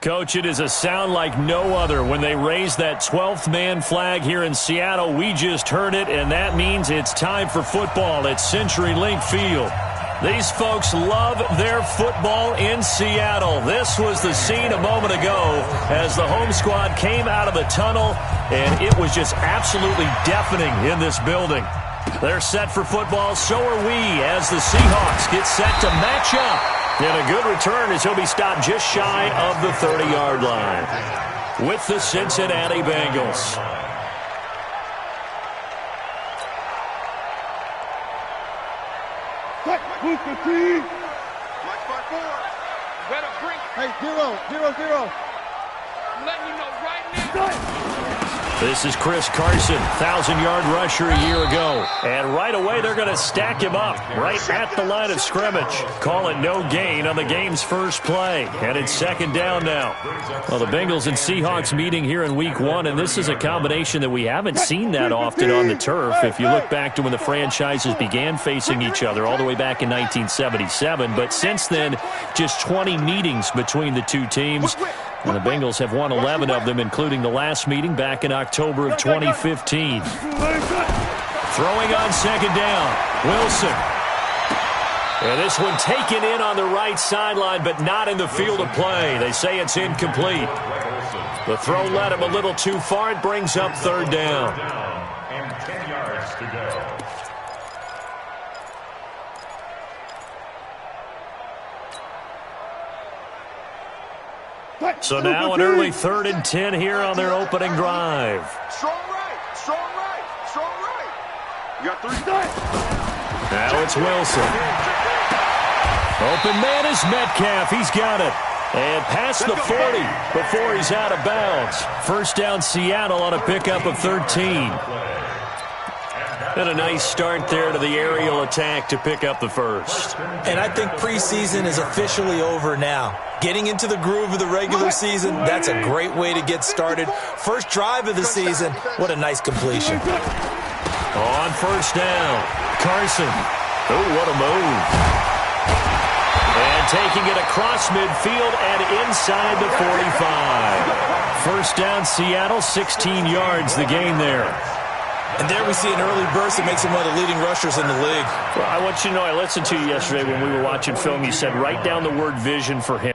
Coach, it is a sound like no other when they raise that 12th man flag here in Seattle. We just heard it, and that means it's time for football at CenturyLink Field. These folks love their football in Seattle. This was the scene a moment ago as the home squad came out of the tunnel, and it was just absolutely deafening in this building. They're set for football, so are we, as the Seahawks get set to match up. And a good return as he'll be stopped just shy of the 30-yard line with the Cincinnati Bengals. Hey, 0-0-0. I'm letting you know right now. This is Chris Carson, 1,000-yard rusher a year ago. And right away, they're going to stack him up right at the line of scrimmage. Call it no gain on the game's first play. And it's second down now. Well, the Bengals and Seahawks meeting here in Week 1, and this is a combination that we haven't seen that often on the turf. If you look back to when the franchises began facing each other all the way back in 1977. But since then, just 20 meetings between the two teams. And the Bengals have won 11 of them, including the last meeting back in October of 2015. Throwing on second down, Wilson. And this one taken in on the right sideline, but not in the field of play. They say it's incomplete. The throw led him a little too far. It brings up third down. And 10 yards to go. So now an early 3rd and 10 here on their opening drive. Strong right, strong right, strong right. You got 3 steps. Now it's Wilson. Open man is Metcalf. He's got it. And past the 40 before he's out of bounds. First down Seattle on a pickup of 13. And a nice start there to the aerial attack to pick up the first. And I think preseason is officially over now. Getting into the groove of the regular season, that's a great way to get started. First drive of the season, what a nice completion. On first down, Carson. Oh, what a move. And taking it across midfield and inside the 45. First down, Seattle, 16 yards the gain there. And there we see an early burst that makes him one of the leading rushers in the league. Well, I want you to know, I listened to you yesterday when we were watching film. You said write down the word vision for him.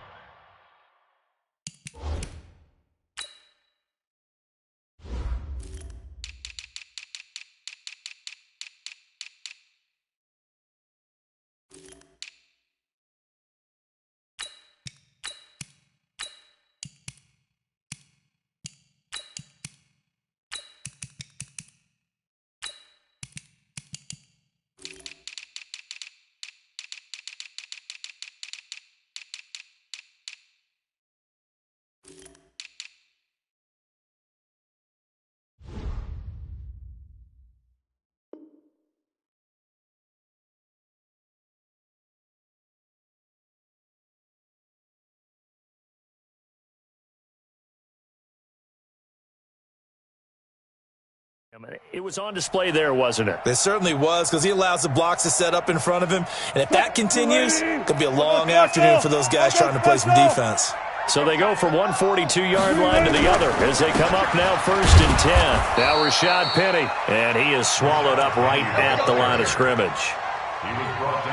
It was on display there, wasn't it? It certainly was, because he allows the blocks to set up in front of him. And if that continues, it could be a long afternoon for those guys trying to play some defense. So they go from one 42-yard line to the other as they come up now 1st and 10. Now Rashad Penny, and he is swallowed up right at the line of scrimmage.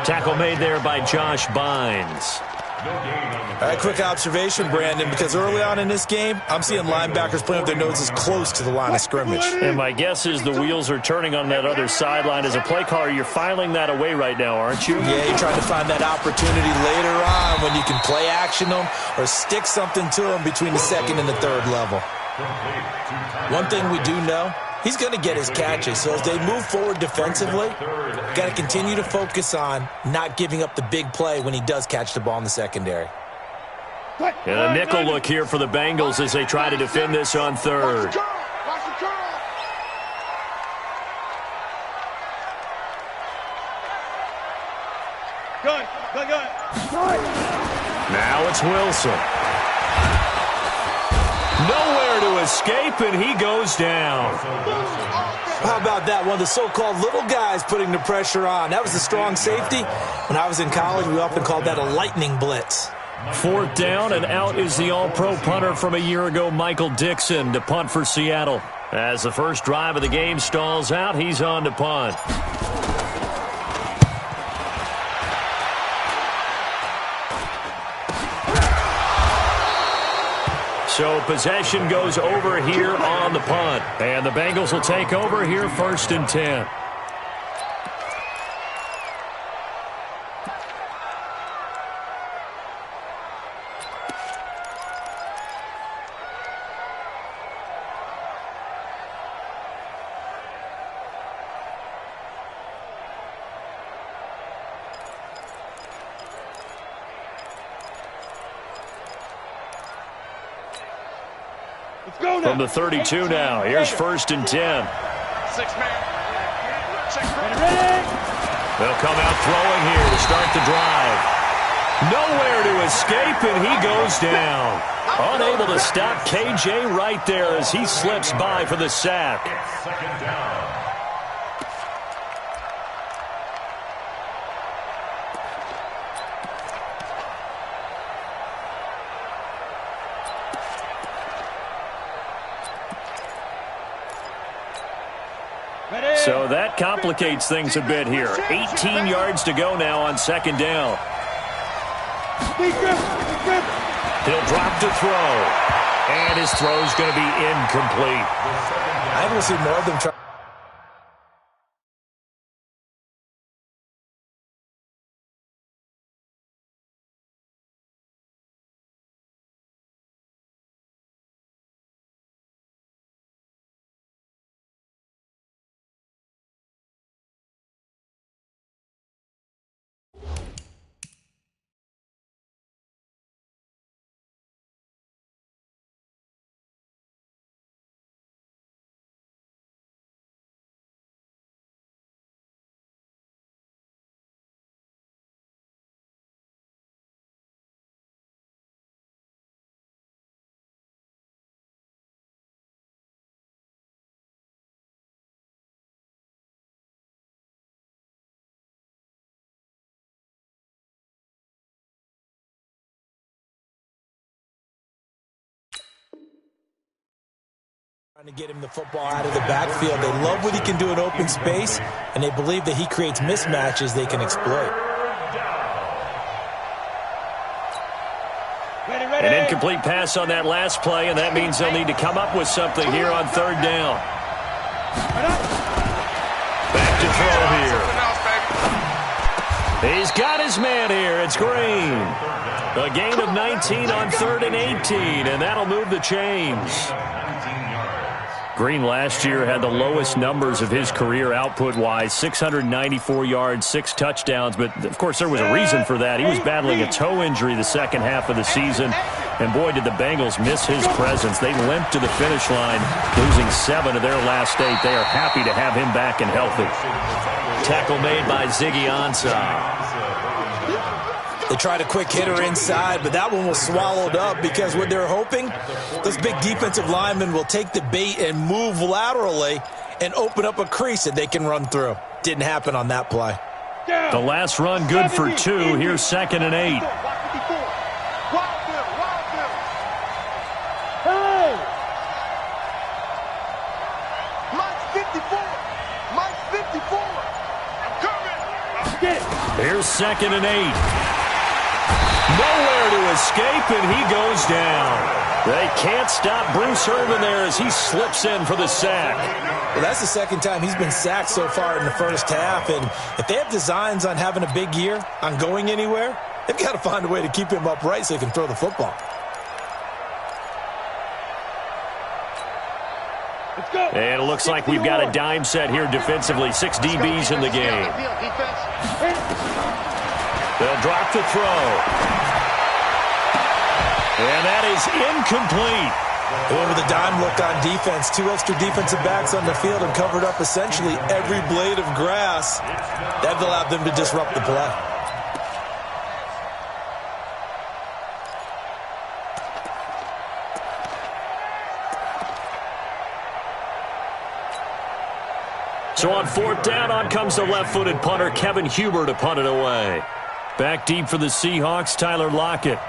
Tackle made there by Josh Bynes. All right, quick observation, Brandon, because early on in this game, I'm seeing linebackers playing with their noses close to the line of scrimmage. And my guess is the wheels are turning on that other sideline. As a play caller, you're filing that away right now, aren't you? Yeah, you're trying to find that opportunity later on when you can play action them or stick something to them between the 2nd and the 3rd level. One thing we do know, he's going to get his catches. So as they move forward defensively, got to continue to focus on not giving up the big play when he does catch the ball in the secondary. And a nickel look here for the Bengals as they try to defend this on 3rd. Good. Now it's Wilson. Nowhere to escape, and he goes down. How about that? One of the so-called little guys putting the pressure on. That was a strong safety. When I was in college, we often called that a lightning blitz. Fourth down, and out is the all-pro punter from a year ago, Michael Dixon, to punt for Seattle. As the first drive of the game stalls out, he's on to punt. So possession goes over here on the punt. And the Bengals will take over here, 1st and 10. From the 32 now. Here's 1st and 10. 6-man. They'll come out throwing here to start the drive. Nowhere to escape, and he goes down. Unable to stop KJ right there as he slips by for the sack. It's 2nd down. So that complicates things a bit here. 18 yards to go now on 2nd down. He'll drop to throw. And his throw's going to be incomplete. I will see more of them try. Trying to get him the football out of the backfield. They love what he can do in open space, and they believe that he creates mismatches they can exploit. An incomplete pass on that last play, and that means they'll need to come up with something here on 3rd down. Back to throw here. He's got his man here. It's Green. A gain of 19 on 3rd and 18, and that'll move the chains. Green last year had the lowest numbers of his career output-wise, 694 yards, 6 touchdowns. But, of course, there was a reason for that. He was battling a toe injury the second half of the season. And, boy, did the Bengals miss his presence. They limped to the finish line, losing 7 of their last 8. They are happy to have him back and healthy. Tackle made by Ziggy Ansah. They tried a quick hitter inside, but that one was swallowed up because what they're hoping, those big defensive linemen will take the bait and move laterally and open up a crease that they can run through. Didn't happen on that play. The last run good for 2. Here's 2nd and 8. Here's 2nd and 8. Nowhere to escape, and he goes down. They can't stop Bruce Irvin there as he slips in for the sack. Well, that's the second time he's been sacked so far in the first half, and if they have designs on having a big year, on going anywhere, they've got to find a way to keep him upright so he can throw the football. And it looks like we've got a dime set here defensively. 6 DBs in the game. They'll drop the throw. And that is incomplete. They went with a dime look on defense. 2 extra defensive backs on the field and covered up essentially every blade of grass. That allowed them to disrupt the play. So on 4th down, on comes the left-footed punter, Kevin Huber, to punt it away. Back deep for the Seahawks, Tyler Lockett.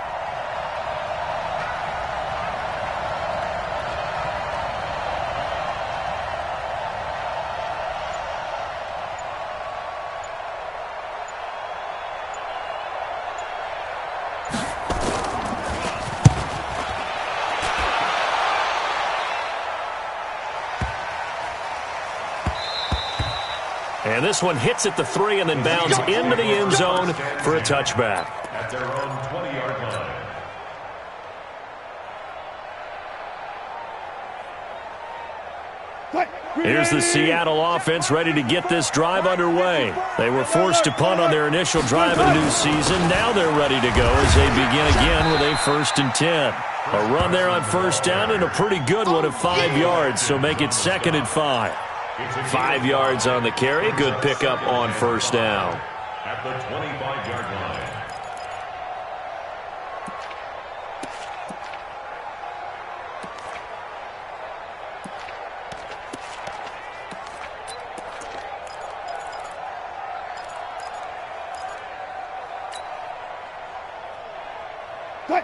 And this one hits at the 3 and then bounds into the end zone for a touchback. At their own 20-yard line. Here's the Seattle offense ready to get this drive underway. They were forced to punt on their initial drive of the new season. Now they're ready to go as they begin again with a 1st and 10. A run there on 1st down and a pretty good one of 5 yards, so make it 2nd and 5. 5 yards on the carry. Good pickup on 1st down. At the 25-yard line.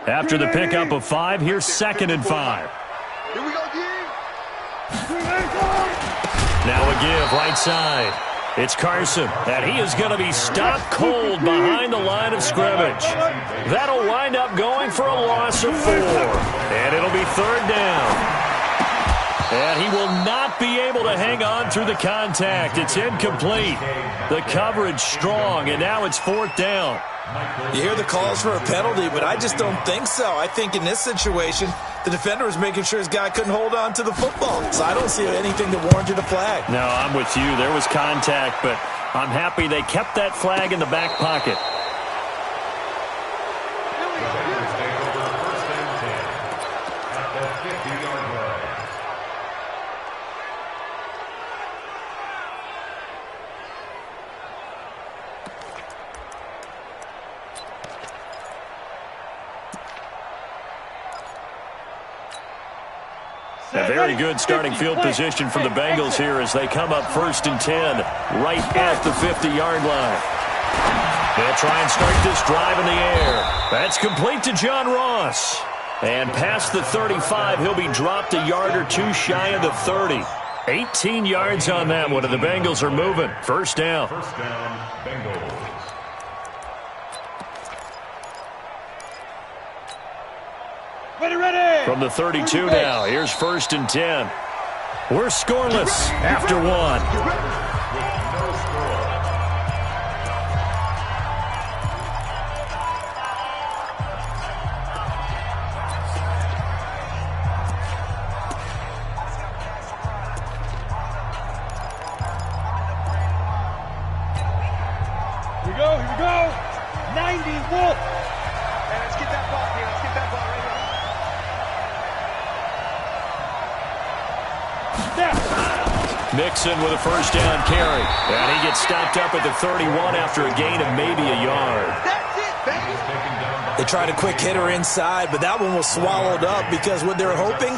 After the pickup of 5, here's 2nd and 5. Here we go, G. Now a give right side. It's Carson, and he is going to be stopped cold behind the line of scrimmage. That'll wind up going for a loss of 4. And it'll be 3rd down. And he will not be able to hang on through the contact. It's incomplete. The coverage strong, and now it's 4th down. You hear the calls for a penalty, but I just don't think so. I think in this situation, the defender was making sure his guy couldn't hold on to the football. So I don't see anything that warranted a flag. No, I'm with you. There was contact, but I'm happy they kept that flag in the back pocket. A very good starting field position for the Bengals here as they come up 1st and 10 right at the 50-yard line. They'll try and start this drive in the air. That's complete to John Ross. And past the 35, he'll be dropped a yard or 2 shy of the 30. 18 yards on that one, and the Bengals are moving. 1st down. 1st down, Bengals. From the 32 now, here's 1st and 10. We're scoreless after 1. Here we go. 90 Wolf. Hey, let's get that ball here. Let's get that ball right here. Mixon with a 1st down carry. And he gets stopped up at the 31 after a gain of maybe a yard. That's it, baby. They tried a quick hitter inside, but that one was swallowed up because what they're hoping,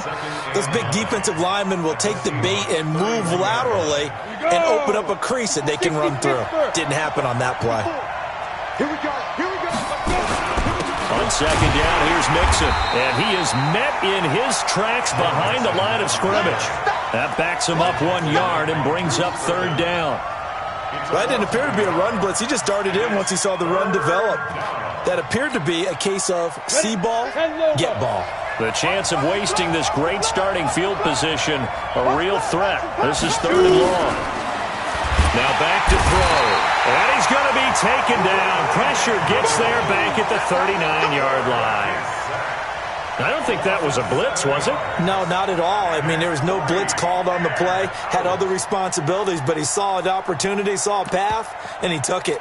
those big defensive linemen will take the bait and move laterally and open up a crease that they can run through. Didn't happen on that play. Here we go. Here we go. On 2nd down, here's Mixon. And he is met in his tracks behind the line of scrimmage. That backs him up 1 yard and brings up 3rd down. That didn't appear to be a run blitz. He just darted in once he saw the run develop. That appeared to be a case of see ball, get ball. The chance of wasting this great starting field position, a real threat. This is 3rd and long. Now back to throw. And he's going to be taken down. Pressure gets there back at the 39-yard line. I don't think that was a blitz, was it? No, not at all. I mean, there was no blitz called on the play. Had other responsibilities, but he saw an opportunity, saw a path, and he took it.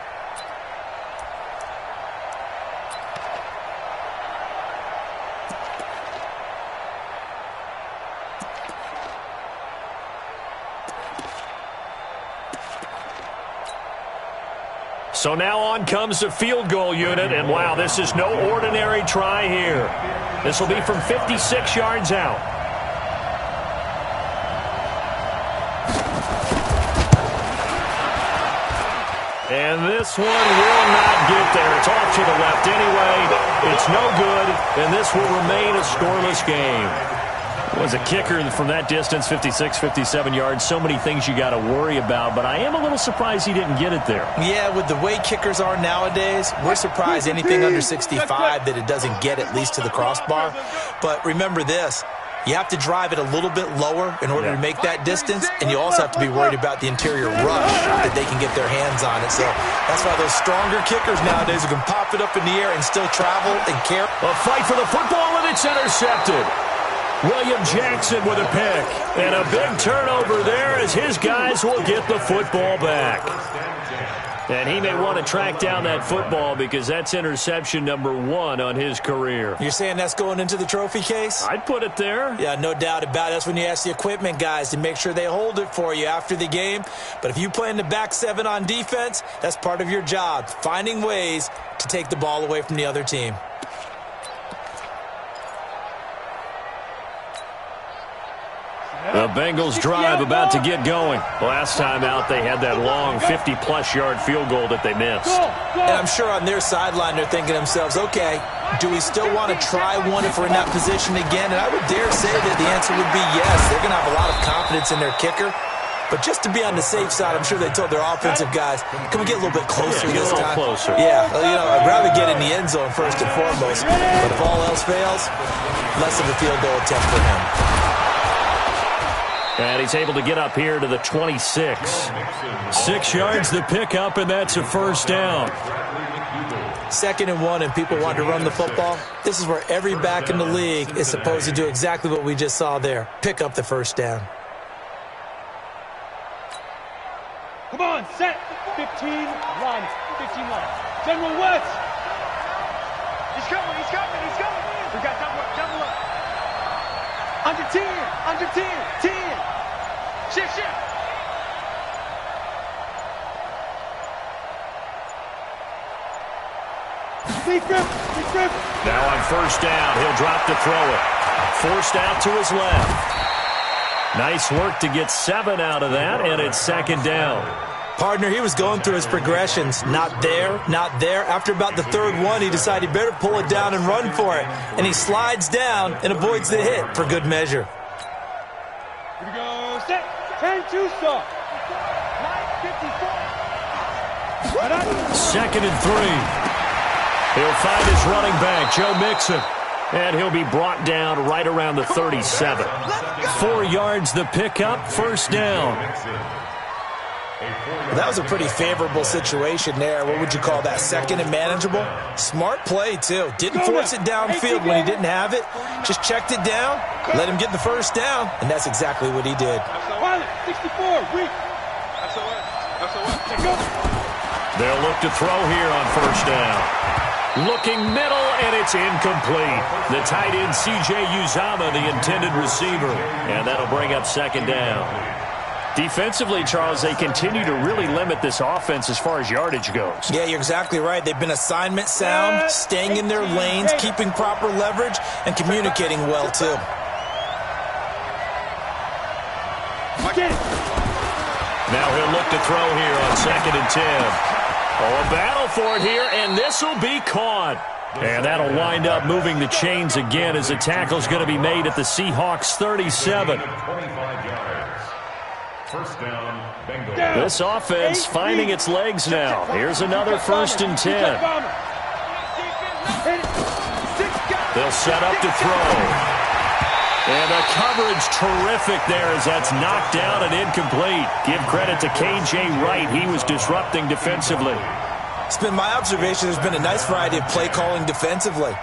So now on comes the field goal unit, and wow, this is no ordinary try here. This will be from 56 yards out. And this one will not get there. It's off to the left anyway. It's no good, and this will remain a scoreless game. Was a kicker from that distance, 56, 57 yards. So many things you got to worry about, but I am a little surprised he didn't get it there. Yeah, with the way kickers are nowadays, we're surprised anything under 65 that it doesn't get at least to the crossbar. But remember this, You have to drive it a little bit lower in order to make that distance, and you also have to be worried about the interior rush that they can get their hands on it. So that's why those stronger kickers nowadays can pop it up in the air and still travel and carry. A fight for the football, and it's intercepted. William Jackson with a pick. And a big turnover there as his guys will get the football back. And he may want to track down that football because that's interception number 1 on his career. You're saying that's going into the trophy case? I'd put it there. Yeah, no doubt about it. That's when you ask the equipment guys to make sure they hold it for you after the game. But if you play in the back 7 on defense, that's part of your job, finding ways to take the ball away from the other team. The Bengals drive about to get going. Last time out, they had that long 50-plus yard field goal that they missed. And I'm sure on their sideline they're thinking to themselves, okay, do we still want to try one if we're in that position again? And I would dare say that the answer would be yes. They're going to have a lot of confidence in their kicker. But just to be on the safe side, I'm sure they told their offensive guys, can we get a little bit closer this time? Closer. Yeah, I'd rather get in the end zone first and foremost. But if all else fails, less of a field goal attempt for him. And he's able to get up here to the 26. 6 yards the pickup, and that's a first down. 2nd and 1, and people want to run the football. This is where every back in the league is supposed to do exactly what we just saw there. Pick up the first down. Come on, set. 15 line. 15 line. General West. He's coming. We got double up. Under 10. 10. Shift. Deep grip. Now on first down, he'll drop to throw it. Forced out to his left. Nice work to get 7 out of that, and it's 2nd down. Partner, he was going through his progressions. Not there. After about the 3rd one, he decided he better pull it down and run for it. And he slides down and avoids the hit for good measure. Here we go. Set. 10-2 stop. 9:54. 2nd and 3. He'll find his running back, Joe Mixon. And he'll be brought down right around the 37. 4 yards the pickup, first down. Well, that was a pretty favorable situation there. What would you call that? 2nd and manageable? Smart play, too. Didn't force it downfield when he didn't have it. Just checked it down, let him get the first down, and that's exactly what he did. 64, weak. They'll look to throw here on first down. Looking middle, and it's incomplete. The tight end, C.J. Uzama, the intended receiver. And that'll bring up 2nd down. Defensively, Charles, they continue to really limit this offense as far as yardage goes. Yeah, you're exactly right. They've been assignment sound, staying in their lanes, keeping proper leverage, and communicating well, too. Now he'll look to throw here on 2nd and 10. Oh, a battle for it here, and this will be caught. And that'll wind up moving the chains again as the tackle's going to be made at the Seahawks 37. 25 yards. First down, Bengals. This offense finding its legs now. Here's another 1st and 10. They'll set up to throw. And the coverage terrific there as that's knocked down and incomplete. Give credit to K.J. Wright. He was disrupting defensively. It's been my observation there's been a nice variety of play calling defensively.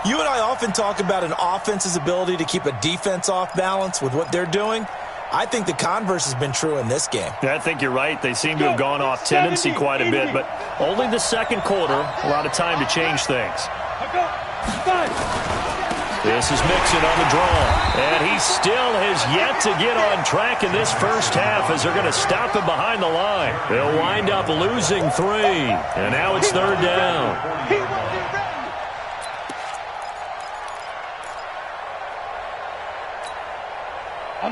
You and I often talk about an offense's ability to keep a defense off balance with what they're doing. I think the converse has been true in this game. I think you're right. They seem to have gone off tendency quite a bit, but only the 2nd quarter, a lot of time to change things. This is Mixon on the draw, and he still has yet to get on track in this first half as they're going to stop him behind the line. They'll wind up losing 3, and now it's 3rd down.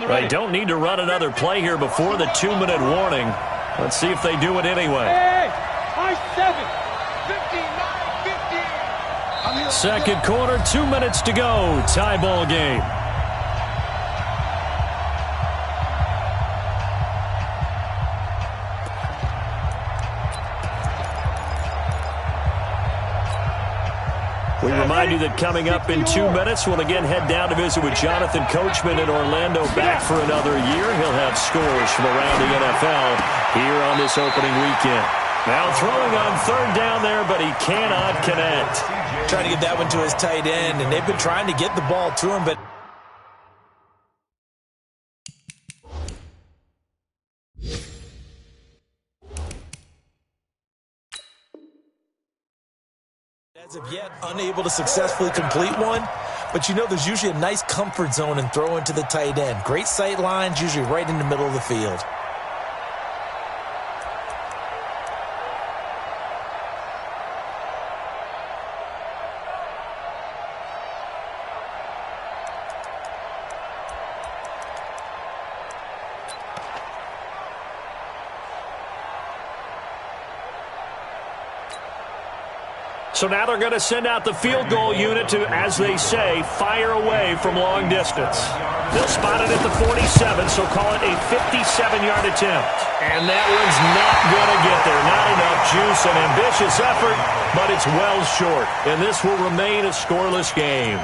They don't need to run another play here before the 2-minute warning. Let's see if they do it anyway. High 7. 2nd quarter, 2 minutes to go. Tie ball game. We remind remind you that coming up in 2 minutes, we'll again head down to visit with Jonathan Coachman in Orlando, back for another year. He'll have scores from around the NFL here on this opening weekend. Now throwing on third down there, but he cannot connect. Trying to get that one to his tight end, and they've been trying to get the ball to him, but as of yet, unable to successfully complete one. But you know there's usually a nice comfort zone in throwing to the tight end. Great sight lines, usually right in the middle of the field. So now they're going to send out the field goal unit to, as they say, fire away from long distance. They'll spot it at the 47, so call it a 57-yard attempt. And that one's not going to get there. Not enough juice, an ambitious effort, but it's well short. And this will remain a scoreless game.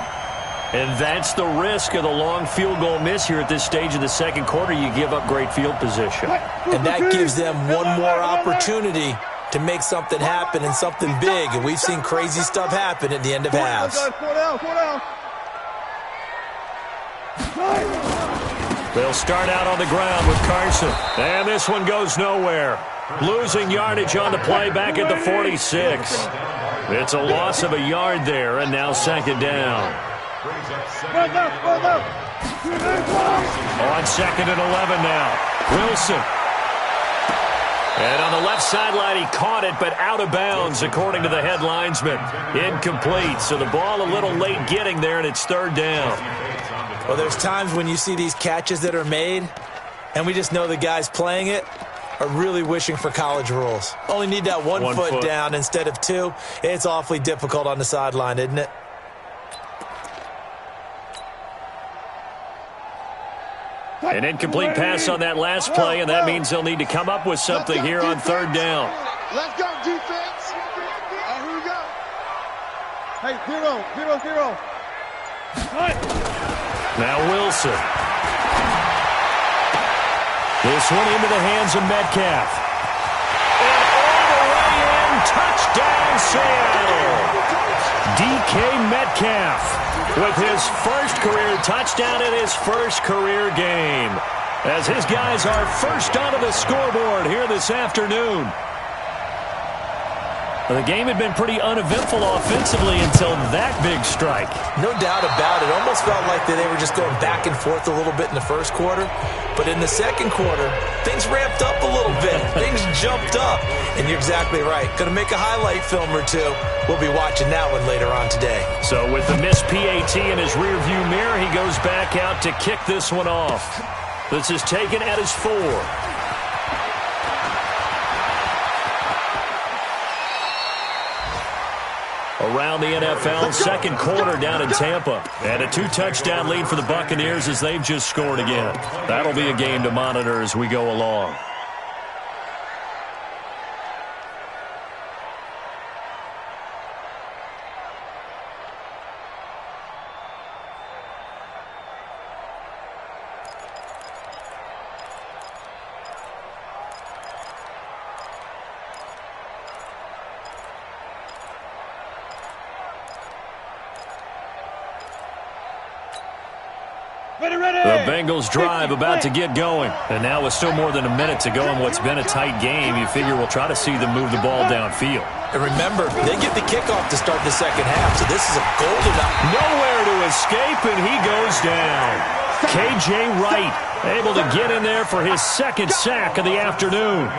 And that's the risk of the long field goal miss here at this stage of the second quarter. You give up great field position. And that gives them one more opportunity to make something happen and something big. And we've seen crazy stuff happen at the end of halves. They'll start out on the ground with Carson. And this one goes nowhere. Losing yardage on the play back at the 46. It's a loss of a yard there, and now second down. On second and 11 now. Wilson. And on the left sideline, he caught it, but out of bounds, according to the head linesman. Incomplete, so the ball a little late getting there, and it's third down. Well, there's times when you see these catches that are made, and we just know the guys playing it are really wishing for college rules. Only need that one foot down instead of two. It's awfully difficult on the sideline, isn't it? An incomplete pass on that last play, and that means they'll need to come up with something here on third down. Let's go, defense. Here we go. Hey, zero. Now Wilson. This one into the hands of Metcalf. And all the way in, touchdown Seattle. DK Metcalf with his first career touchdown in his first career game, as his guys are first onto the scoreboard here this afternoon. Well, the game had been pretty uneventful offensively until that big strike. No doubt about it. Almost felt like they were just going back and forth a little bit in the first quarter. But in the second quarter, things ramped up a little bit. Things jumped up. And you're exactly right. Going to make a highlight film or two. We'll be watching that one later on today. So with the missed PAT in his rearview mirror, he goes back out to kick this one off. This is taken at his 4. Around the NFL, second quarter down in Tampa. And a 2-touchdown lead for the Buccaneers as they've just scored again. That'll be a game to monitor as we go along. The Bengals drive about to get going. And now with still more than a minute to go in what's been a tight game, you figure we'll try to see them move the ball downfield. And remember, they get the kickoff to start the second half, so this is a golden opportunity. Nowhere to escape, and he goes down. K.J. Wright able to get in there for his second sack of the afternoon.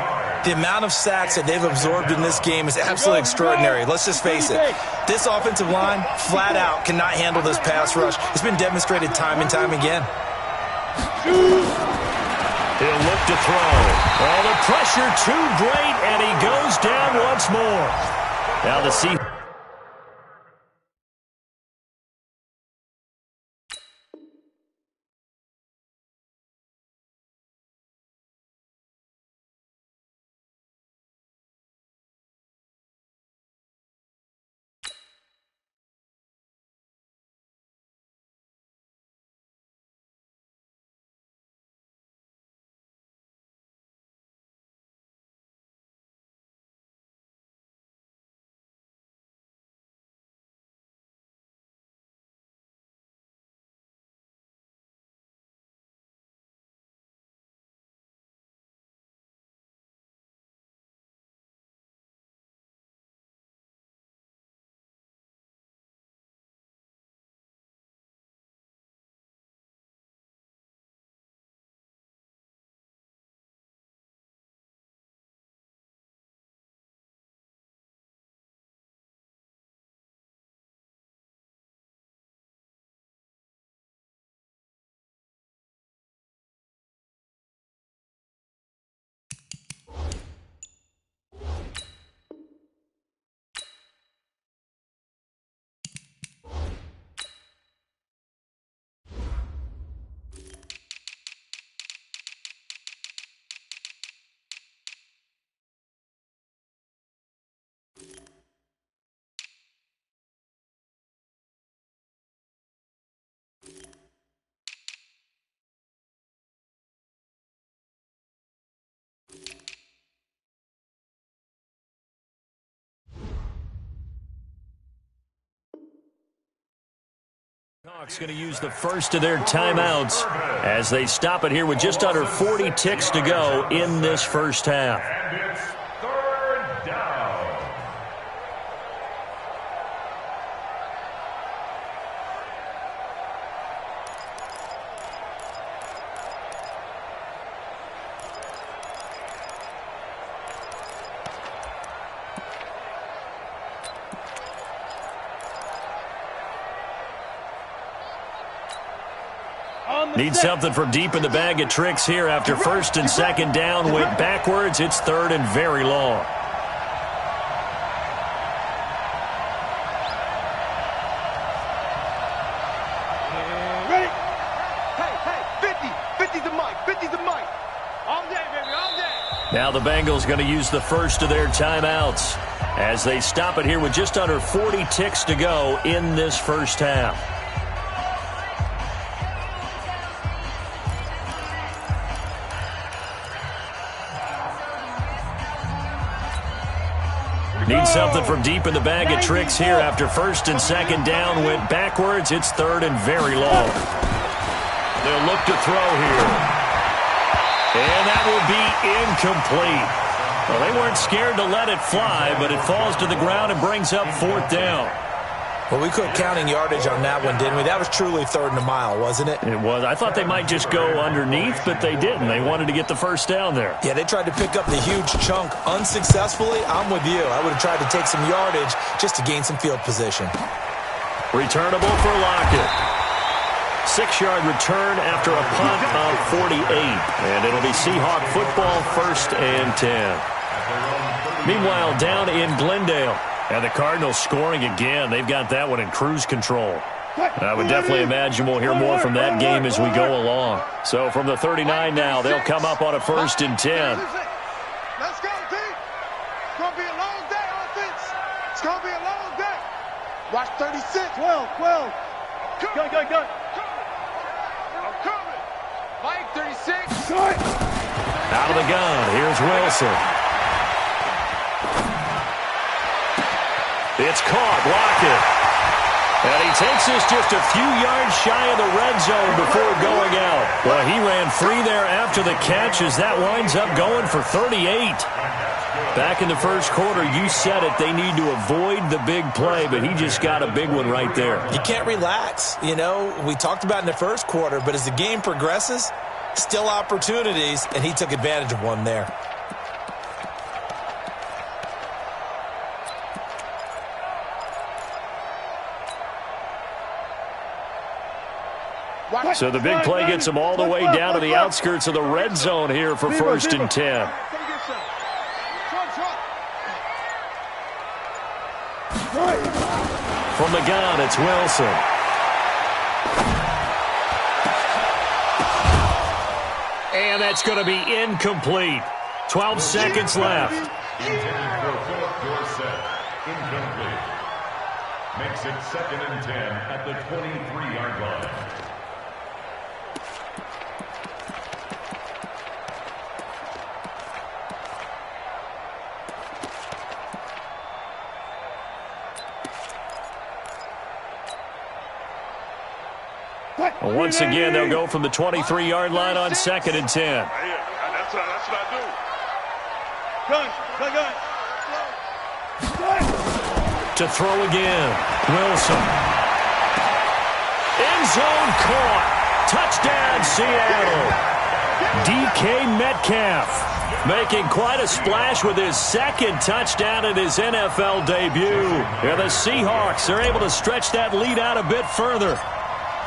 The amount of sacks that they've absorbed in this game is absolutely extraordinary. Let's just face it. This offensive line, flat out, cannot handle this pass rush. It's been demonstrated time and time again. He'll look to throw. Well, the pressure too great, and he goes down once more. Now the Seahawks. Hawks going to use the first of their timeouts as they stop it here with just under 40 ticks to go in this first half. And it's third down. Need something from deep in the bag of tricks here after first and second down went backwards. It's third and very long. Ready? Hey, 50's the mic, 50's the mic. All day, baby, all day. Now the Bengals going to use the first of their timeouts as they stop it here with just under 40 ticks to go in this first half. Need something from deep in the bag of tricks here after first and second down went backwards. It's third and very long. They'll look to throw here. And that will be incomplete. Well, they weren't scared to let it fly, but it falls to the ground and brings up fourth down. Well, we quit counting yardage on that one, didn't we? That was truly third and a mile, wasn't it? It was. I thought they might just go underneath, but they didn't. They wanted to get the first down there. Yeah, they tried to pick up the huge chunk unsuccessfully. I'm with you. I would have tried to take some yardage just to gain some field position. Returnable for Lockett. 6-yard return after a punt of 48. And it'll be Seahawk football, first and 10. Meanwhile, down in Glendale. And the Cardinals scoring again. They've got that one in cruise control. I would definitely imagine we'll hear more from that game as we go along. So from the 39 now, they'll come up on a first and 10. Let's go, team. It's going to be a long day, offense. It's going to be a long day. Watch 36. 12. Go. I'm coming. Mike, 36. Out of the gun. Here's Wilson. It's caught. Lockett. And he takes this just a few yards shy of the red zone before going out. Well, he ran free there after the catch as that winds up going for 38. Back in the first quarter, you said it, they need to avoid the big play, but he just got a big one right there. You can't relax. You know, we talked about in the first quarter, but as the game progresses, still opportunities, and he took advantage of one there. So the big play gets them all the way down to the outskirts of the red zone here for first and 10. From the gun, it's Wilson. And that's going to be incomplete. 12 seconds left. Intended for Philip Dorsett. Incomplete. Makes it second and 10 at the 23-yard line. Well, once again, they'll go from the 23-yard line on second and 10. That's what I do. Gun. To throw again. Wilson. End zone caught. Touchdown, Seattle. DK Metcalf making quite a splash with his second touchdown in his NFL debut. And the Seahawks are able to stretch that lead out a bit further.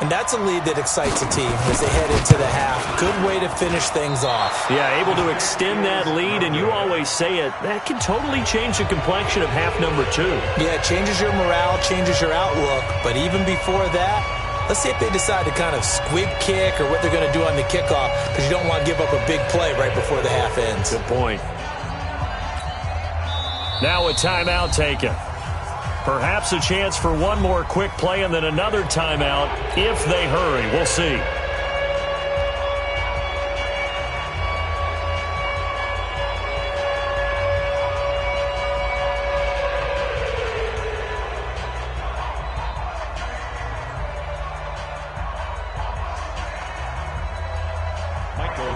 And that's a lead that excites a team as they head into the half. Good way to finish things off. Yeah, able to extend that lead, and you always say it, that can totally change the complexion of half number 2. Yeah, it changes your morale, changes your outlook. But even before that, let's see if they decide to kind of squib kick or what they're going to do on the kickoff, because you don't want to give up a big play right before the half ends. Good point. Now a timeout taken. Perhaps a chance for one more quick play and then another timeout if they hurry. We'll see.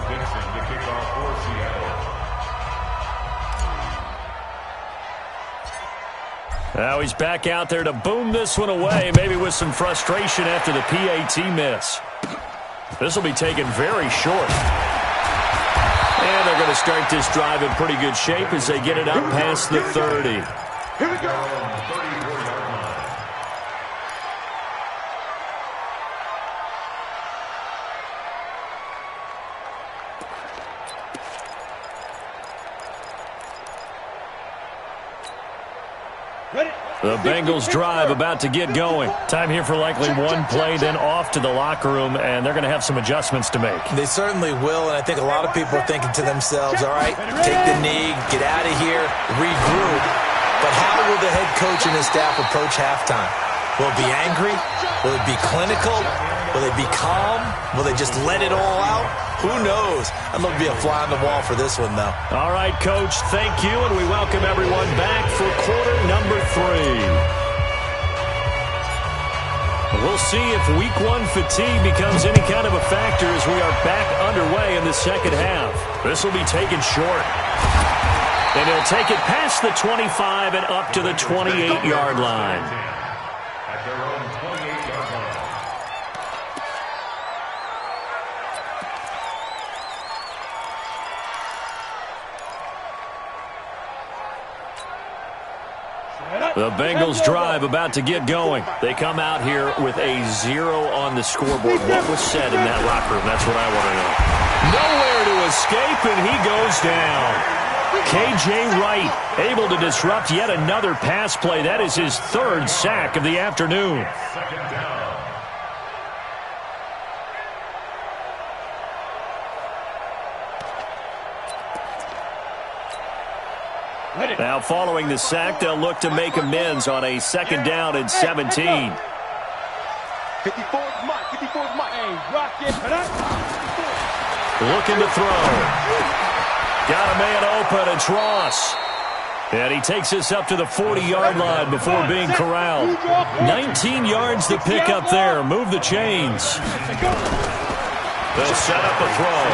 Dixon to kick off for Seattle. Now he's back out there to boom this one away, maybe with some frustration after the PAT miss. This will be taken very short. And they're going to start this drive in pretty good shape as they get it up past the 30. Here we go. The Bengals drive about to get going. Time here for likely one play, then off to the locker room, and they're going to have some adjustments to make. They certainly will, and I think a lot of people are thinking to themselves, all right, take the knee, get out of here, regroup. But how will the head coach and his staff approach halftime? Will it be angry? Will it be clinical? Will they be calm? Will they just let it all out? Who knows? I'd love to be a fly on the wall for this one, though. All right, Coach, thank you, and we welcome everyone back for quarter number 3. We'll see if week 1 fatigue becomes any kind of a factor as we are back underway in the second half. This will be taken short. And he'll take it past the 25 and up to the 28-yard line. At their own 28-yard line. The Bengals drive about to get going. They come out here with a 0 on the scoreboard. What was said in that locker room? That's what I want to know. Nowhere to escape, and he goes down. K.J. Wright able to disrupt yet another pass play. That is his 3rd sack of the afternoon. Second down. Now following the sack, they'll look to make amends on a 2nd down and 17. 54's Mike. 54's Mike. Hey, rock it. Looking to throw. Got a man open. It's Ross. And he takes us up to the 40-yard line before being corralled. 19 yards to pick up there. Move the chains. They'll set up a throw.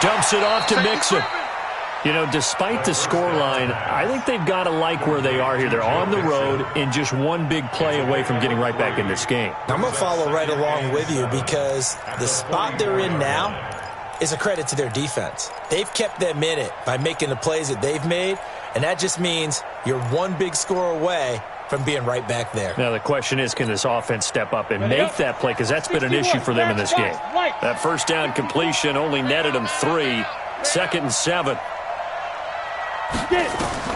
Dumps it off to Mixon. You know, despite the scoreline, I think they've got to like where they are here. They're on the road and just one big play away from getting right back in this game. I'm going to follow right along with you because the spot they're in now is a credit to their defense. They've kept them in it by making the plays that they've made, and that just means you're one big score away from being right back there. Now, the question is, can this offense step up and make that play? Because that's been an issue for them in this game. That 1st down completion only netted them 3. 2nd and 7.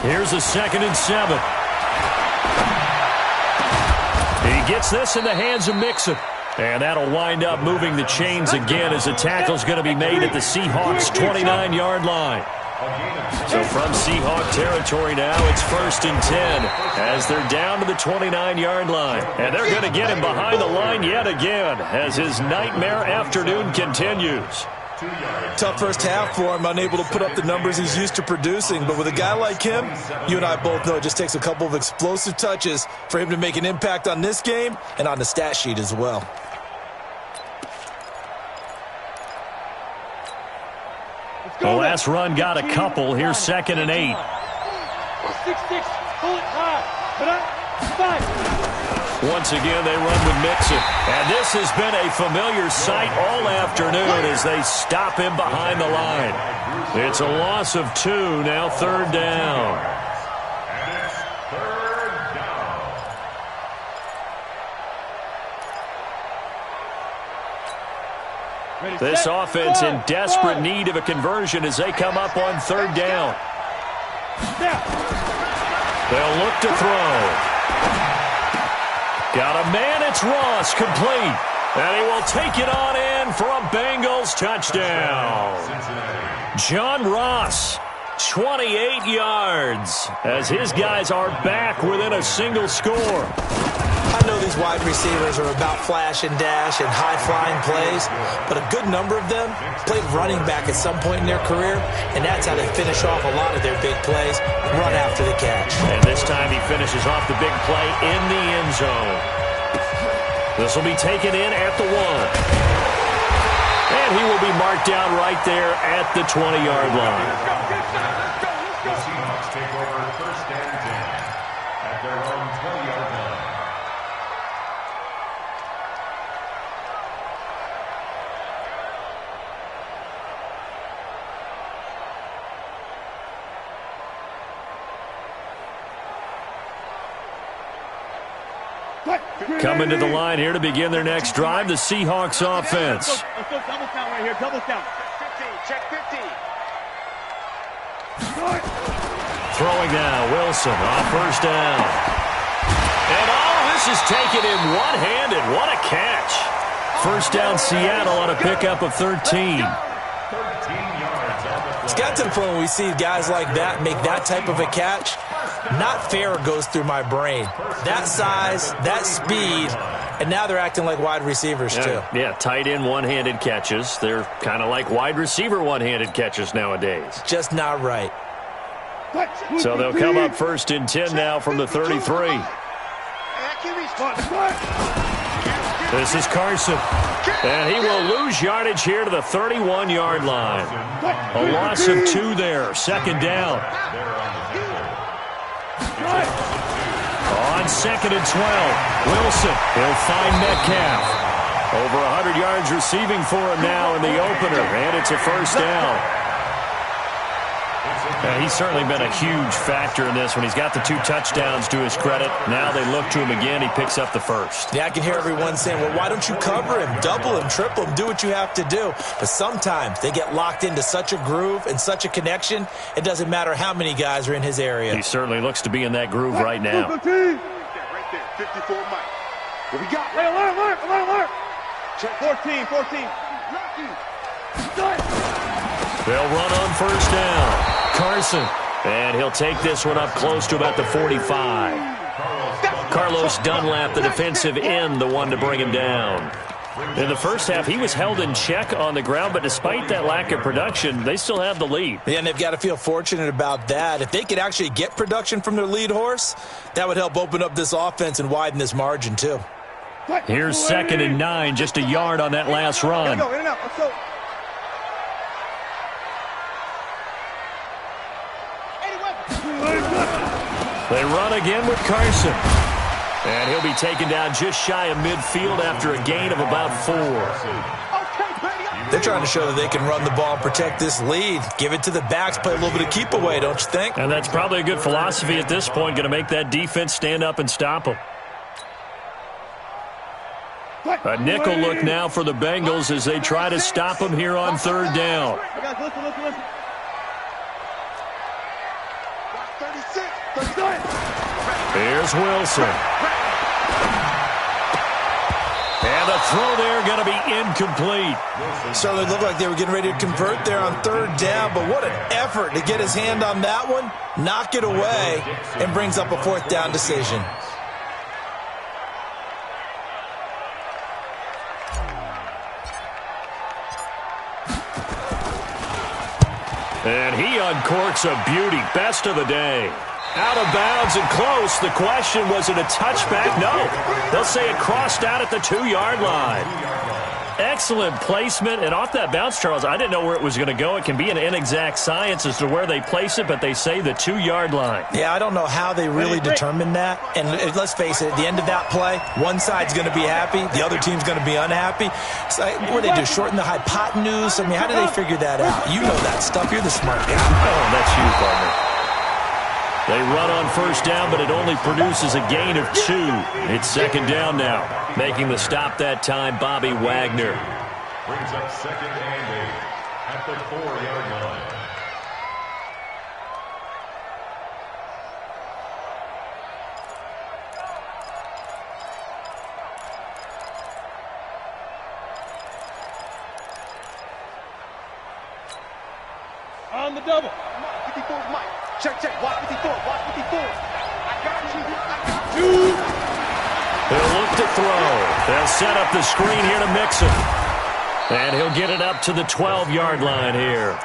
Here's a 2nd and 7. He gets this in the hands of Mixon. And that'll wind up moving the chains again as the tackle's going to be made at the Seahawks' 29-yard line. So from Seahawk territory now, it's 1st and 10 as they're down to the 29-yard line. And they're going to get him behind the line yet again as his nightmare afternoon continues. Tough first half for him, unable to put up the numbers he's used to producing. But with a guy like him, you and I both know it just takes a couple of explosive touches for him to make an impact on this game and on the stat sheet as well. The last run got a couple. Here's 2nd and 8. 6-6, pull it high. 5. Once again, they run with Mixon. And this has been a familiar sight all afternoon as they stop him behind the line. It's a loss of 2, now 3rd down. And it's 3rd down. This offense in desperate need of a conversion as they come up on 3rd down. They'll look to throw. Got a man, it's Ross, complete. And he will take it on in for a Bengals touchdown. John Ross, 28 yards, as his guys are back within a single score. I know these wide receivers are about flash and dash and high-flying plays, but a good number of them played running back at some point in their career, and that's how they finish off a lot of their big plays, run after the catch. And this time he finishes off the big play in the end zone. This will be taken in at the 1. And he will be marked down right there at the 20-yard line. The Seahawks take over 1st and 10 at their own 20-yard line. Coming to the line here to begin their next drive, the Seahawks offense. Let's go double count right here, double count. Check 50. Throwing now, Wilson on 1st down. And this is taken in one-handed. What a catch. 1st down, Seattle on a pickup of 13. 13 yards on the play. It's got to the point where we see guys like that make that type of a catch. Not fair goes through my brain. That size, that speed, and now they're acting like wide receivers too. Yeah, tight end one-handed catches. They're kind of like wide receiver one-handed catches nowadays. Just not right. So they'll come up 1st and 10 now from the 33. This is Carson. And he will lose yardage here to the 31-yard line. A loss of 2 there. 2nd down. On 2nd and 12, Wilson. He'll find Metcalf. Over 100 yards receiving for him now in the opener, and it's a 1st down. He's certainly been a huge factor in this when he's got the 2 touchdowns to his credit. Now they look to him again. He picks up the 1st. Yeah, I can hear everyone saying, well, why don't you cover him, double him, triple him, do what you have to do. But sometimes they get locked into such a groove and such a connection, it doesn't matter how many guys are in his area. He certainly looks to be in that groove right now. Right there, 54 Mike. What we got? Alert. Check 14. They'll run on 1st down. Carson. And he'll take this one up close to about the 45. Carlos Dunlap, the defensive end, the one to bring him down. In the first half, he was held in check on the ground, but despite that lack of production, they still have the lead. Yeah, and they've got to feel fortunate about that. If they could actually get production from their lead horse, that would help open up this offense and widen this margin, too. Here's 2nd and 9, just a yard on that last run. Go, in and out. Let's go. They run again with Carson. And he'll be taken down just shy of midfield after a gain of about 4. They're trying to show that they can run the ball and protect this lead. Give it to the backs, play a little bit of keep away, don't you think? And that's probably a good philosophy at this point, going to make that defense stand up and stop them. A nickel look now for the Bengals as they try to stop them here on 3rd down. Listen. Here's Wilson. And the throw there going to be incomplete. Certainly looked like they were getting ready to convert there on 3rd down, but what an effort to get his hand on that one, knock it away, and brings up a 4th down decision. And he uncorks a beauty. Best of the day. Out of bounds and close. The question, was it a touchback? No. They'll say it crossed out at the 2-yard line. Excellent placement. And off that bounce, Charles, I didn't know where it was going to go. It can be an inexact science as to where they place it, but they say the 2-yard line. Yeah, I don't know how they really determined that. And let's face it, at the end of that play, one side's going to be happy, the other team's going to be unhappy. So, what do they do, shorten the hypotenuse? I mean, how do they figure that out? You know that stuff. You're the smart guy. Oh, that's you, partner. They run on 1st down, but it only produces a gain of 2. It's 2nd down now. Making the stop that time, Bobby Wagner. Brings up 2nd and 8 at the 4-yard line. On the double. 54 Mike. Check. Watch 54. I got you. He'll look to throw. They'll set up the screen here to mix him. And he'll get it up to the 12-yard line here.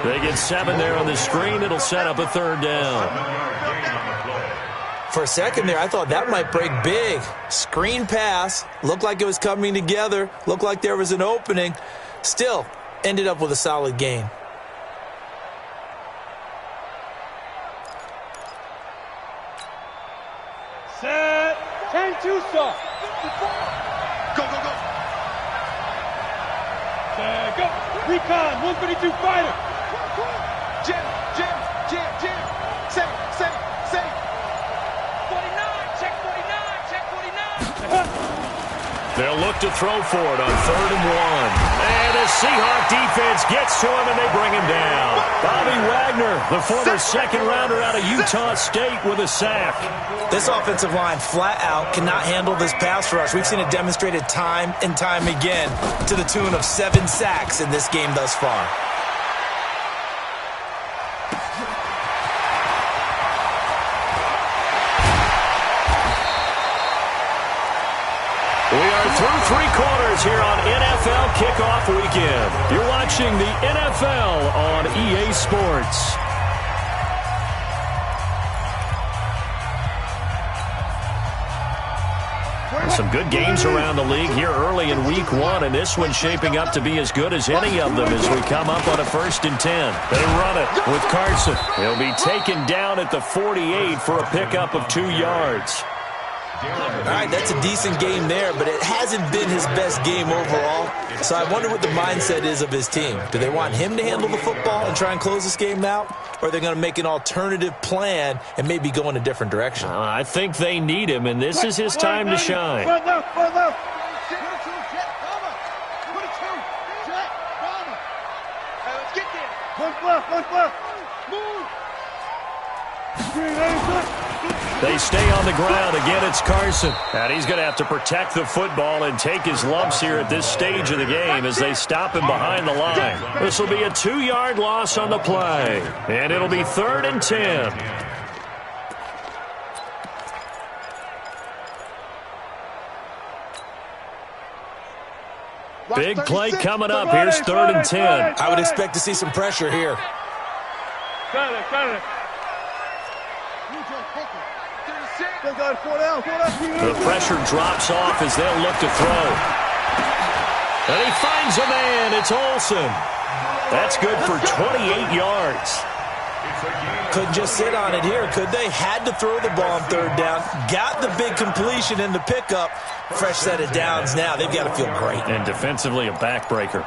They get 7 there on the screen. It'll set up a 3rd down. For a second there, I thought that might break big. Screen pass. Looked like it was coming together. Looked like there was an opening. Still, ended up with a solid game. Set. 10-2 stop. Go, go, go. Set, go. Recon, 132 fighter. Jim. Say. 49, check 49. They'll look to throw for it on 3rd and 1. And the Seahawk defense gets to him, and they bring him down. Bobby Wagner, the former second-rounder out of Utah State, with a sack. This offensive line flat out cannot handle this pass rush. We've seen it demonstrated time and time again to the tune of 7 sacks in this game thus far. We are through 3 quarters here on NFL Kickoff Weekend. You're watching the NFL on EA Sports. Some good games around the league here early in Week 1, and this one's shaping up to be as good as any of them as we come up on a 1st and 10. They run it with Carson. He'll be taken down at the 48 for a pickup of 2 yards. All right, that's a decent game there, but it hasn't been his best game overall. So I wonder what the mindset is of his team. Do they want him to handle the football and try and close this game out? Or are they going to make an alternative plan and maybe go in a different direction? I think they need him, and this is his time to shine. Front left. Let's left. Move. They stay on the ground. Again, it's Carson. And he's going to have to protect the football and take his lumps here at this stage of the game as they stop him behind the line. This will be a 2-yard loss on the play. And it'll be 3rd and 10. Big play coming up. Here's 3rd and 10. I would expect to see some pressure here. The pressure drops off as they'll look to throw. And he finds a man. It's Olsen. That's good for 28 yards. Couldn't just sit on it here, could they? Had to throw the ball on 3rd down. Got the big completion in the pickup. Fresh set of downs now. They've got to feel great. And defensively, a backbreaker.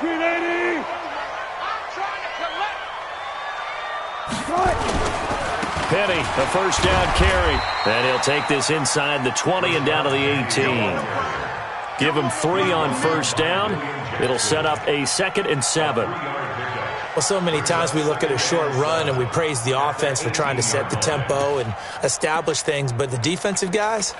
380. Penny, a 1st down carry. And he'll take this inside the 20 and down to the 18. Give him 3 on 1st down. It'll set up a 2nd and 7. Well, so many times we look at a short run and we praise the offense for trying to set the tempo and establish things, but the defensive guys,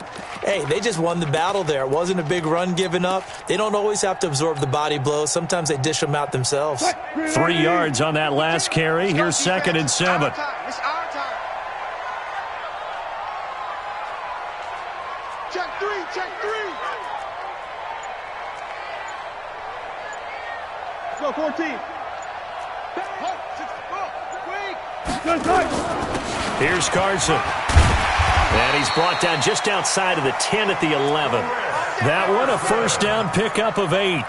hey, they just won the battle there. It wasn't a big run given up. They don't always have to absorb the body blows. Sometimes they dish them out themselves. 3 yards on that last carry. Here's 2nd and 7. It's our time. Check 3. Go 14. Here's Carson. And he's brought down just outside of the 10 at the 11. That one, a 1st down pickup of 8.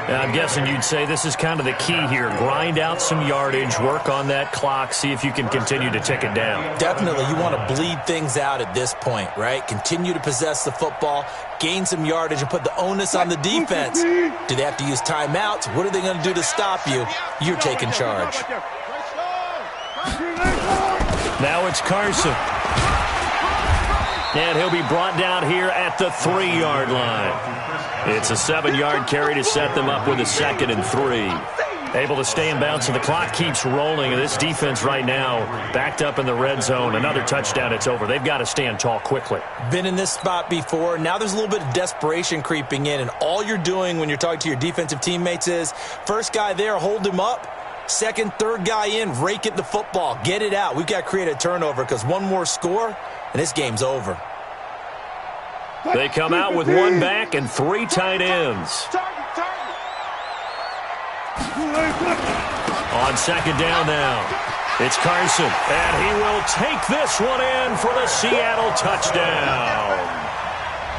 Now, I'm guessing you'd say this is kind of the key here. Grind out some yardage, work on that clock, see if you can continue to tick it down. Definitely, you want to bleed things out at this point, right? Continue to possess the football, gain some yardage, and put the onus on the defense. Do they have to use timeouts? What are they going to do to stop you? You're taking charge. Now it's Carson. And he'll be brought down here at the 3-yard line. It's a 7-yard carry to set them up with a 2nd and 3. Able to stay in bounds, and the clock keeps rolling. And this defense right now backed up in the red zone. Another touchdown, it's over. They've got to stand tall quickly. Been in this spot before. Now there's a little bit of desperation creeping in. And all you're doing when you're talking to your defensive teammates is, first guy there, hold him up. 2nd, 3rd guy in, rake at the football. Get it out. We've got to create a turnover because one more score, and this game's over. They come out with 1 back and 3 tight ends. On 2nd down now, it's Carson, and he will take this one in for the Seattle touchdown.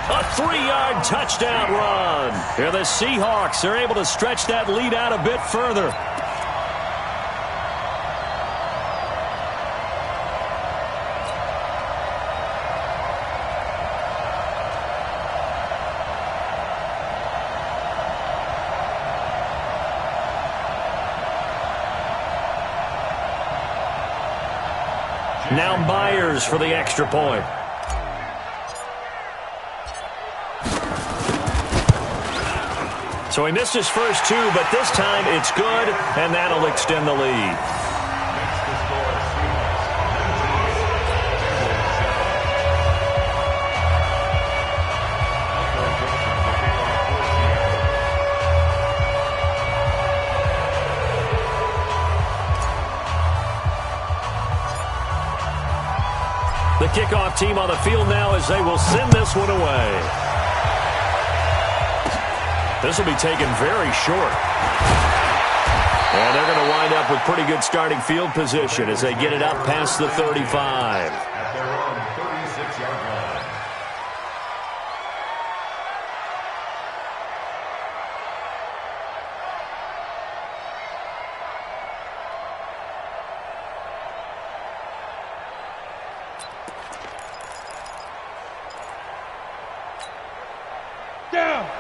A 3-yard touchdown run. Here the Seahawks are able to stretch that lead out a bit further. Now Myers for the extra point. So he missed his first two, but this time it's good, and that'll extend the lead. The kickoff team on the field now as they will send this one away. This will be taken very short. And they're going to wind up with pretty good starting field position as they get it up past the 35. At their own 36-yard line.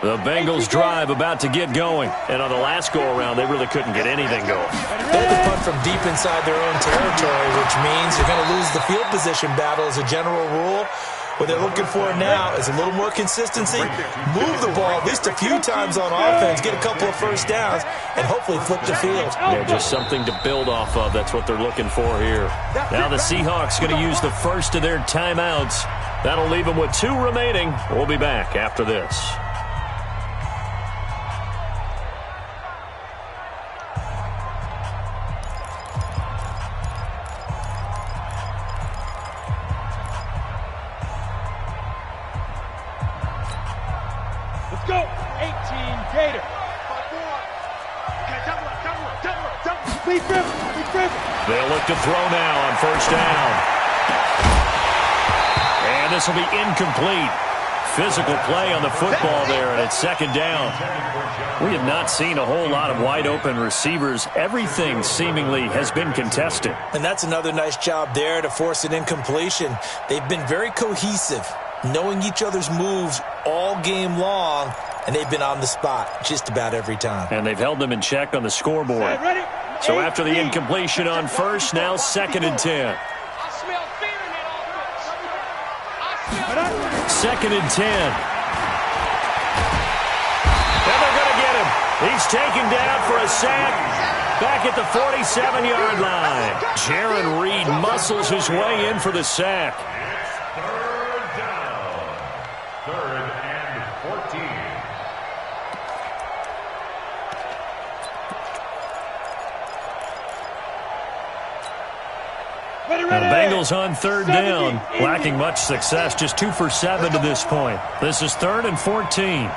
The Bengals drive about to get going. And on the last go-around, they really couldn't get anything going. They had to punt from deep inside their own territory, which means you're going to lose the field position battle as a general rule. What they're looking for now is a little more consistency, move the ball at least a few times on offense, get a couple of first downs, and hopefully flip the field. Yeah, just something to build off of. That's what they're looking for here. Now the Seahawks going to use the first of their timeouts. That'll leave them with 2 remaining. We'll be back after this. Let's go. 18, Gator. Big River. They'll look to throw now on first down. And this will be incomplete. Physical play on the football there, and it's second down. We have not seen a whole lot of wide-open receivers. Everything seemingly has been contested. And that's another nice job there to force an incompletion. They've been very cohesive, knowing each other's moves all game long, and they've been on the spot just about every time. And they've held them in check on the scoreboard. So after the incompletion on first, now second and 10. Second and 10. And they're going to get him. He's taken down for a sack back at the 47-yard line. Jaron Reed muscles his way in for the sack. Third down. 3rd and 14. The Bengals on third down, lacking much success, just 2 for 7 to this point. This is 3rd and 14.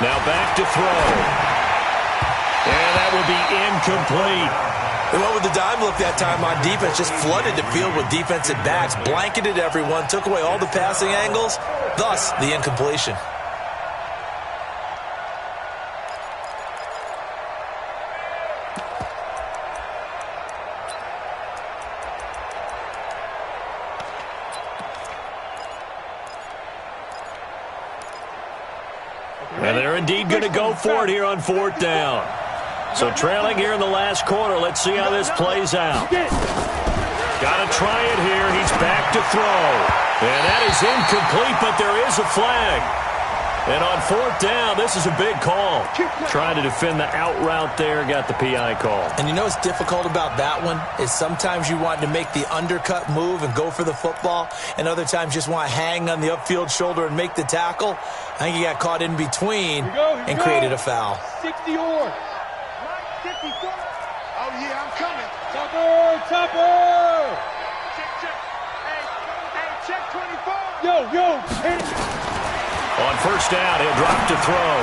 Now back to throw. And that will be incomplete. They went with the dime look that time on defense, just flooded the field with defensive backs, blanketed everyone, took away all the passing angles, thus the incompletion. And they're indeed going to go for it here on 4th down. So trailing here in the last quarter. Let's see how this plays out. Got to try it here. He's back to throw. And that is incomplete, but there is a flag. And on 4th down, this is a big call. Trying to defend the out route there, got the PI call. And you know what's difficult about that one is sometimes you want to make the undercut move and go for the football, and other times just want to hang on the upfield shoulder and make the tackle. I think he got caught in between and created a foul. 60 or. Oh, yeah, I'm coming. Topper. Check. Hey, check 24. Yo. On first down, he'll drop to throw.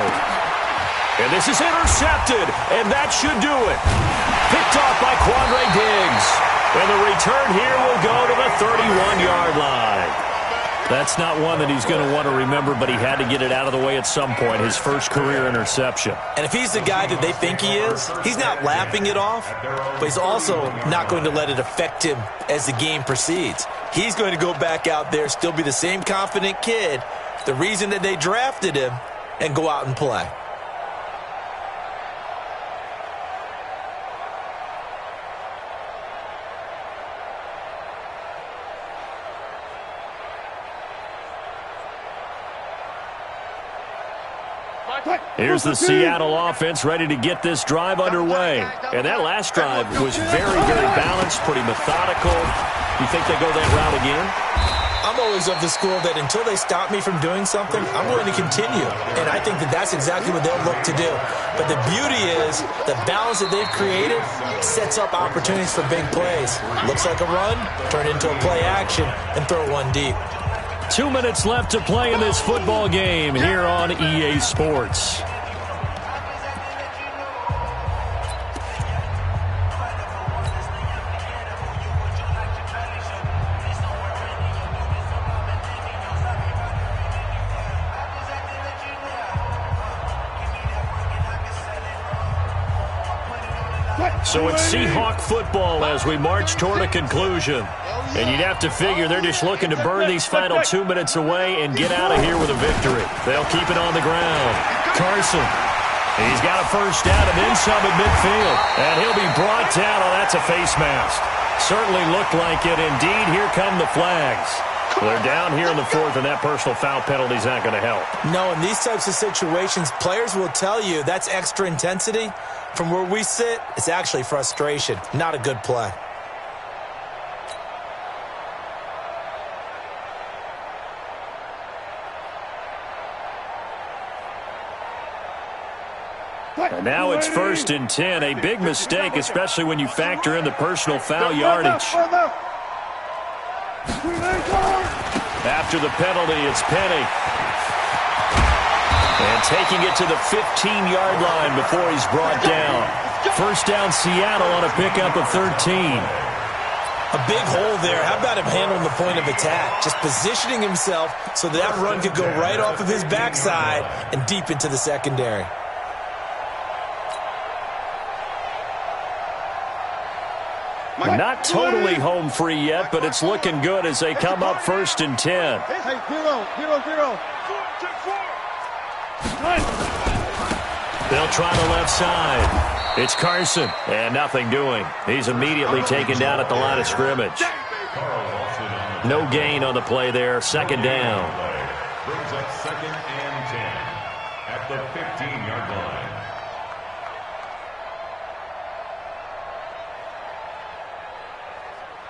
And this is intercepted, and that should do it. Picked off by Quandre Diggs. And the return here will go to the 31-yard line. That's not one that he's going to want to remember, but he had to get it out of the way at some point, his first career interception. And if he's the guy that they think he is, he's not laughing it off, but he's also not going to let it affect him as the game proceeds. He's going to go back out there, still be the same confident kid, the reason that they drafted him, and go out and play. Here's the Seattle offense ready to get this drive underway. And that last drive was very, very balanced, pretty methodical. You think they go that route again? I'm always of the school that until they stop me from doing something, I'm going to continue. And I think that that's exactly what they'll look to do. But the beauty is the balance that they've created sets up opportunities for big plays. Looks like a run, turn into a play action, and throw one deep. 2 minutes left to play in this football game here on EA Sports. So it's Seahawk football as we march toward a conclusion. And you'd have to figure they're just looking to burn these final 2 minutes away and get out of here with a victory. They'll keep it on the ground. Carson. He's got a first down and then some at midfield. And he'll be brought down. Oh, that's a face mask. Certainly looked like it. Indeed, here come the flags. They're down here in the fourth, and that personal foul penalty is not going to help. No, in these types of situations, players will tell you that's extra intensity. From where we sit, it's actually frustration. Not a good play. And now it's 1st and 10. A big mistake, especially when you factor in the personal foul yardage. After the penalty, it's Penny. And taking it to the 15-yard line before he's brought down. First down, Seattle on a pickup of 13. A big hole there. How about him handling the point of attack? Just positioning himself so that run could go right off of his backside and deep into the secondary. Not totally home free yet, but it's looking good as they come up 1st and 10. Hey, 0-0-0. They'll try the left side. It's Carson, and nothing doing. He's immediately taken down at the line of scrimmage. No gain on the play there. 2nd down. Brings up 2nd and 10 at the 15-yard line.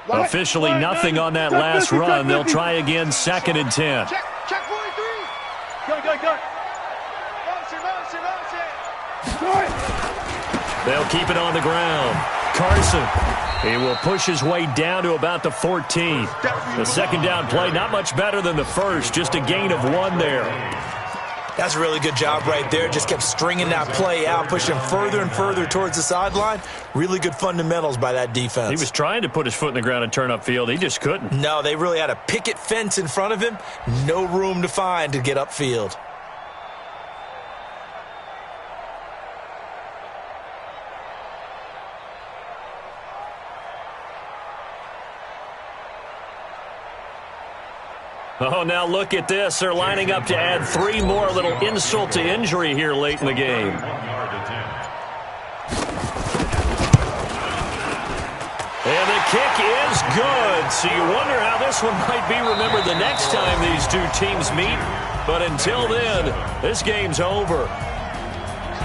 Officially nothing on that last run. They'll try again 2nd and 10. Check 43. Go. They'll keep it on the ground. Carson, he will push his way down to about the 14. The 2nd down play, not much better than the first, just a gain of 1 there. That's a really good job right there. Just kept stringing that play out, pushing further and further towards the sideline. Really good fundamentals by that defense. He was trying to put his foot in the ground and turn upfield. He just couldn't. No, they really had a picket fence in front of him. No room to find to get upfield. Oh, now look at this. They're lining up to add 3 more. A little insult to injury here late in the game. And the kick is good. So you wonder how this one might be remembered the next time these two teams meet. But until then, this game's over.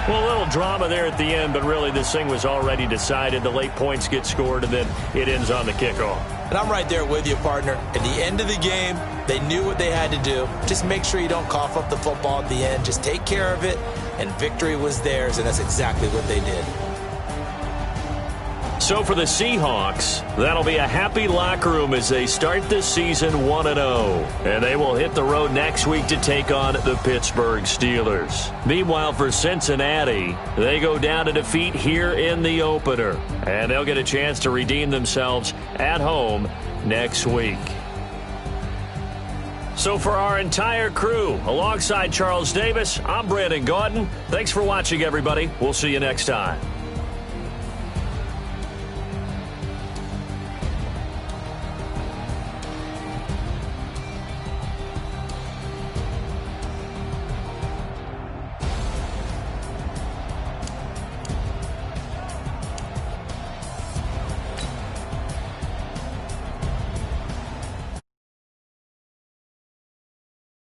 Well, a little drama there at the end, but really this thing was already decided. The late points get scored, and then it ends on the kickoff. And I'm right there with you, partner. At the end of the game, they knew what they had to do. Just make sure you don't cough up the football at the end. Just take care of it, and victory was theirs, and that's exactly what they did. So for the Seahawks, that'll be a happy locker room as they start this season 1-0. And they will hit the road next week to take on the Pittsburgh Steelers. Meanwhile, for Cincinnati, they go down to defeat here in the opener. And they'll get a chance to redeem themselves at home next week. So for our entire crew, alongside Charles Davis, I'm Brandon Gaudin. Thanks for watching, everybody. We'll see you next time.